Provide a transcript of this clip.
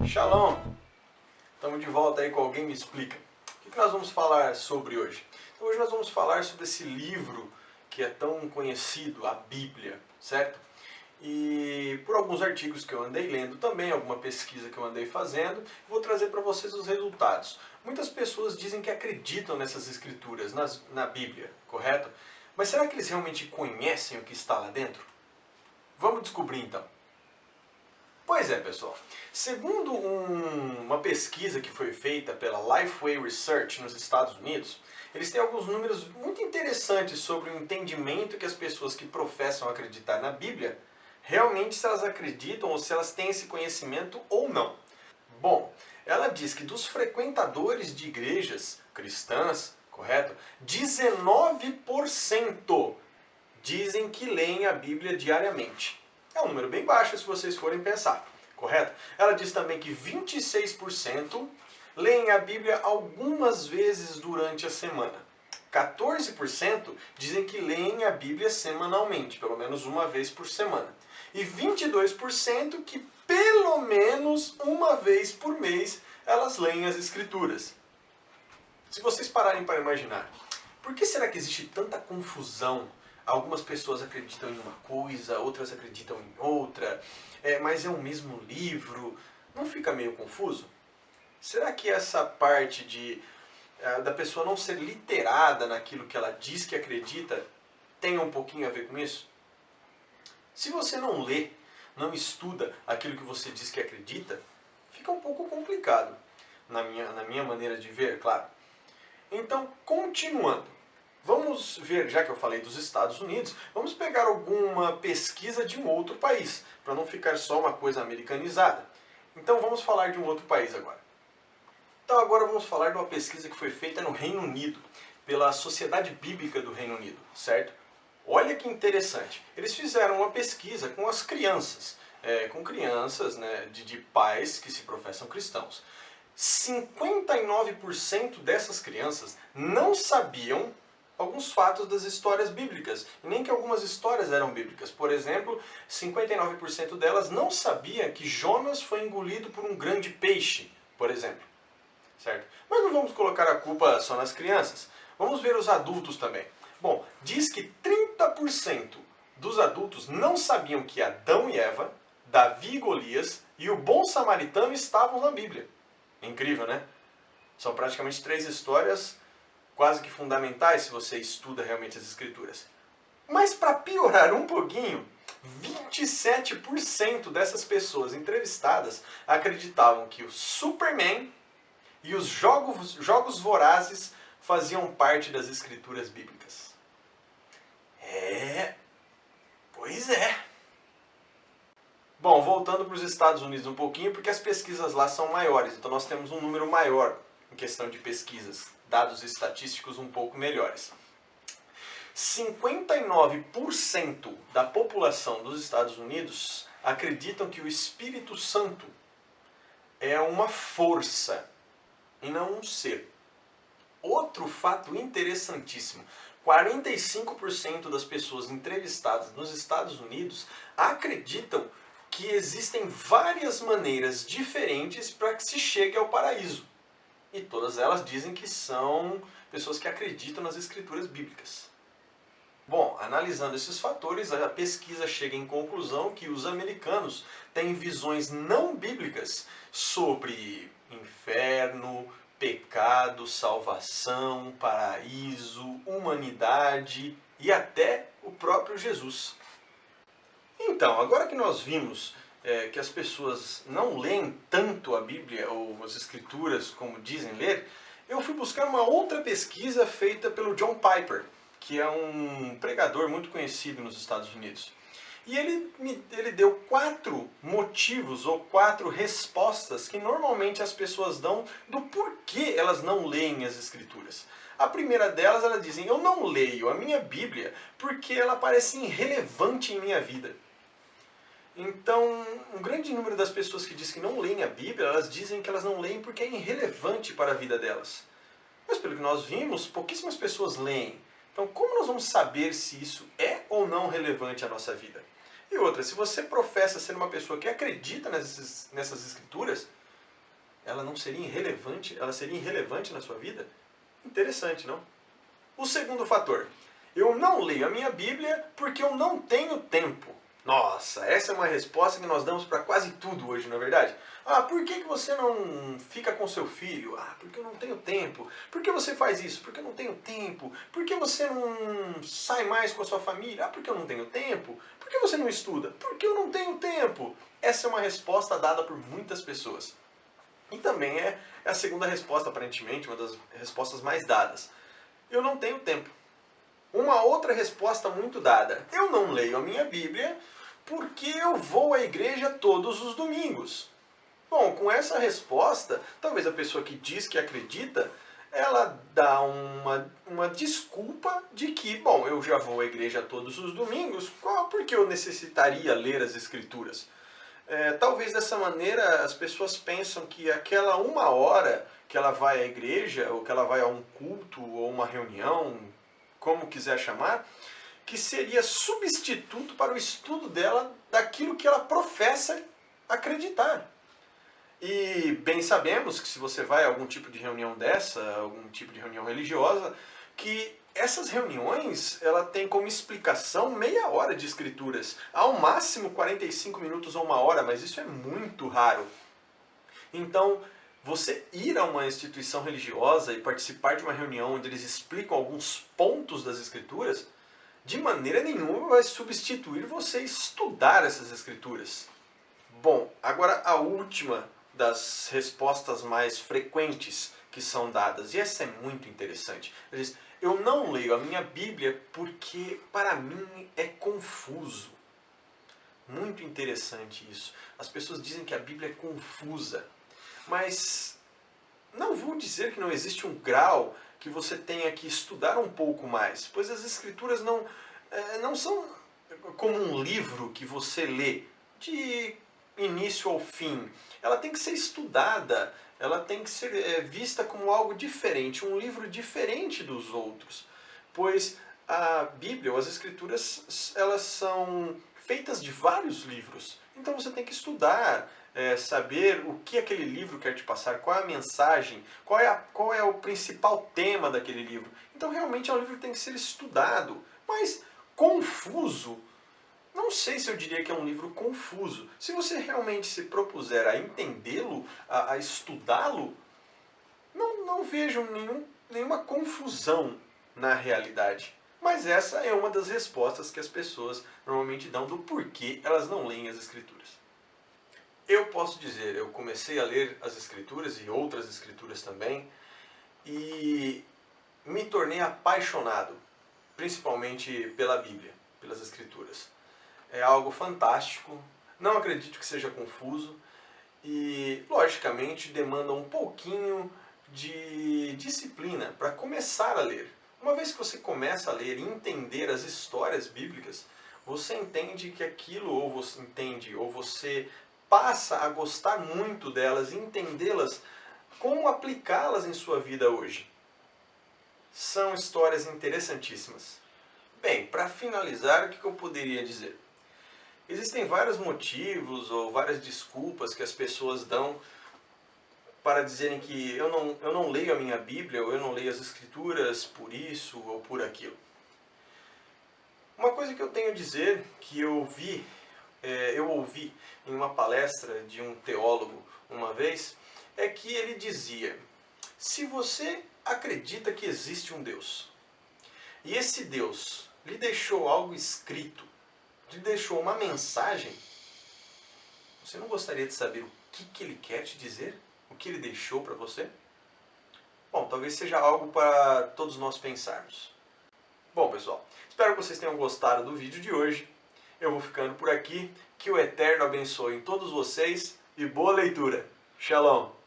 Shalom! Estamos de volta aí com Alguém Me Explica. O que nós vamos falar sobre hoje? Então, hoje nós vamos falar sobre esse livro que é tão conhecido, a Bíblia, certo? E por alguns artigos que eu andei lendo também, alguma pesquisa que eu andei fazendo, vou trazer para vocês os resultados. Muitas pessoas dizem que acreditam nessas escrituras, na Bíblia, correto? Mas será que eles realmente conhecem o que está lá dentro? Vamos descobrir então. Pois é, pessoal. Segundo uma pesquisa que foi feita pela Lifeway Research nos Estados Unidos, eles têm alguns números muito interessantes sobre o entendimento que as pessoas que professam acreditar na Bíblia, realmente se elas acreditam ou se elas têm esse conhecimento ou não. Bom, ela diz que dos frequentadores de igrejas cristãs, correto? 19% dizem que leem a Bíblia diariamente. É um número bem baixo se vocês forem pensar, correto? Ela diz também que 26% leem a Bíblia algumas vezes durante a semana. 14% dizem que leem a Bíblia semanalmente, pelo menos uma vez por semana. E 22% que pelo menos uma vez por mês elas leem as Escrituras. Se vocês pararem para imaginar, por que será que existe tanta confusão? Algumas pessoas acreditam em uma coisa, outras acreditam em outra, mas é o mesmo livro. Não fica meio confuso? Será que essa parte da pessoa não ser literada naquilo que ela diz que acredita tem um pouquinho a ver com isso? Se você não lê, não estuda aquilo que você diz que acredita, fica um pouco complicado, na minha maneira de ver, claro. Então, continuando. Vamos ver, já que eu falei dos Estados Unidos, vamos pegar alguma pesquisa de um outro país, para não ficar só uma coisa americanizada. Então vamos falar de um outro país agora. Então agora vamos falar de uma pesquisa que foi feita no Reino Unido, pela Sociedade Bíblica do Reino Unido, certo? Olha que interessante. Eles fizeram uma pesquisa com as crianças, né, de pais que se professam cristãos. 59% dessas crianças não sabiam alguns fatos das histórias bíblicas, nem que algumas histórias eram bíblicas. Por exemplo, 59% delas não sabia que Jonas foi engolido por um grande peixe, por exemplo. Certo? Mas não vamos colocar a culpa só nas crianças. Vamos ver os adultos também. Bom, diz que 30% dos adultos não sabiam que Adão e Eva, Davi e Golias e o bom samaritano estavam na Bíblia. Incrível, né? São praticamente 3 histórias quase que fundamentais se você estuda realmente as escrituras. Mas para piorar um pouquinho, 27% dessas pessoas entrevistadas acreditavam que o Superman e os jogos vorazes faziam parte das escrituras bíblicas. Pois é. Bom, voltando para os Estados Unidos um pouquinho, porque as pesquisas lá são maiores, então nós temos um número maior em questão de pesquisas, dados estatísticos um pouco melhores. 59% da população dos Estados Unidos acreditam que o Espírito Santo é uma força e não um ser. Outro fato interessantíssimo: 45% das pessoas entrevistadas nos Estados Unidos acreditam que existem várias maneiras diferentes para que se chegue ao paraíso. E todas elas dizem que são pessoas que acreditam nas escrituras bíblicas. Bom, analisando esses fatores, a pesquisa chega em conclusão que os americanos têm visões não bíblicas sobre inferno, pecado, salvação, paraíso, humanidade e até o próprio Jesus. Então, agora que nós vimos que as pessoas não leem tanto a Bíblia ou as Escrituras como dizem ler, eu fui buscar uma outra pesquisa feita pelo John Piper, que é um pregador muito conhecido nos Estados Unidos. E ele deu 4 motivos ou 4 respostas que normalmente as pessoas dão do porquê elas não leem as Escrituras. A primeira delas, elas dizem: eu não leio a minha Bíblia porque ela parece irrelevante em minha vida. Então, um grande número das pessoas que diz que não leem a Bíblia, elas dizem que elas não leem porque é irrelevante para a vida delas. Mas pelo que nós vimos, pouquíssimas pessoas leem. Então, como nós vamos saber se isso é ou não relevante à nossa vida. E outra, se você professa ser uma pessoa que acredita nessas escrituras, ela não seria irrelevante, ela seria irrelevante na sua vida? Interessante, não? O segundo fator, eu não leio a minha Bíblia porque eu não tenho tempo. Nossa, essa é uma resposta que nós damos para quase tudo hoje, não é verdade? Ah, por que você não fica com seu filho? Ah, porque eu não tenho tempo. Por que você faz isso? Porque eu não tenho tempo. Por que você não sai mais com a sua família? Ah, porque eu não tenho tempo. Por que você não estuda? Porque eu não tenho tempo. Essa é uma resposta dada por muitas pessoas. E também é a segunda resposta, aparentemente, uma das respostas mais dadas. Eu não tenho tempo. Uma outra resposta muito dada. Eu não leio a minha Bíblia porque eu vou à igreja todos os domingos. Bom, com essa resposta, talvez a pessoa que diz que acredita, ela dá uma desculpa de que, bom, eu já vou à igreja todos os domingos, por que eu necessitaria ler as Escrituras? Talvez dessa maneira as pessoas pensam que aquela uma hora que ela vai à igreja, ou que ela vai a um culto, ou uma reunião, como quiser chamar, que seria substituto para o estudo dela daquilo que ela professa acreditar. E bem sabemos que se você vai a algum tipo de reunião dessa, algum tipo de reunião religiosa, que essas reuniões ela tem como explicação meia hora de escrituras, ao máximo 45 minutos ou uma hora, mas isso é muito raro. Então, você ir a uma instituição religiosa e participar de uma reunião onde eles explicam alguns pontos das escrituras, de maneira nenhuma vai substituir você estudar essas escrituras. Bom, agora a última das respostas mais frequentes que são dadas, e essa é muito interessante. Ele diz, eu não leio a minha Bíblia porque para mim é confuso. Muito interessante isso. As pessoas dizem que a Bíblia é confusa, mas não vou dizer que não existe um grau que você tenha que estudar um pouco mais, pois as Escrituras não são como um livro que você lê de início ao fim. Ela tem que ser estudada, ela tem que ser vista como algo diferente, um livro diferente dos outros, pois a Bíblia, ou as Escrituras, elas são feitas de vários livros. Então você tem que estudar, saber o que aquele livro quer te passar, qual é a mensagem, qual é o principal tema daquele livro. Então realmente é um livro que tem que ser estudado, mas confuso. Não sei se eu diria que é um livro confuso. Se você realmente se propuser a entendê-lo, a estudá-lo, não vejo nenhuma confusão na realidade. Mas essa é uma das respostas que as pessoas normalmente dão do porquê elas não leem as Escrituras. Eu posso dizer, eu comecei a ler as Escrituras e outras Escrituras também, e me tornei apaixonado, principalmente pela Bíblia, pelas Escrituras. É algo fantástico, não acredito que seja confuso e, logicamente, demanda um pouquinho de disciplina para começar a ler. Uma vez que você começa a ler e entender as histórias bíblicas, você entende que aquilo, ou você entende, ou você passa a gostar muito delas e entendê-las, como aplicá-las em sua vida hoje. São histórias interessantíssimas. Bem, para finalizar, o que eu poderia dizer? Existem vários motivos ou várias desculpas que as pessoas dão para dizerem que eu não leio a minha Bíblia ou eu não leio as Escrituras por isso ou por aquilo. Uma coisa que eu tenho a dizer, que eu ouvi em uma palestra de um teólogo uma vez, é que ele dizia, se você acredita que existe um Deus, e esse Deus lhe deixou algo escrito, lhe deixou uma mensagem, você não gostaria de saber o que ele quer te dizer? O que ele deixou para você? Bom, talvez seja algo para todos nós pensarmos. Bom, pessoal, espero que vocês tenham gostado do vídeo de hoje. Eu vou ficando por aqui. Que o Eterno abençoe todos vocês e boa leitura. Shalom!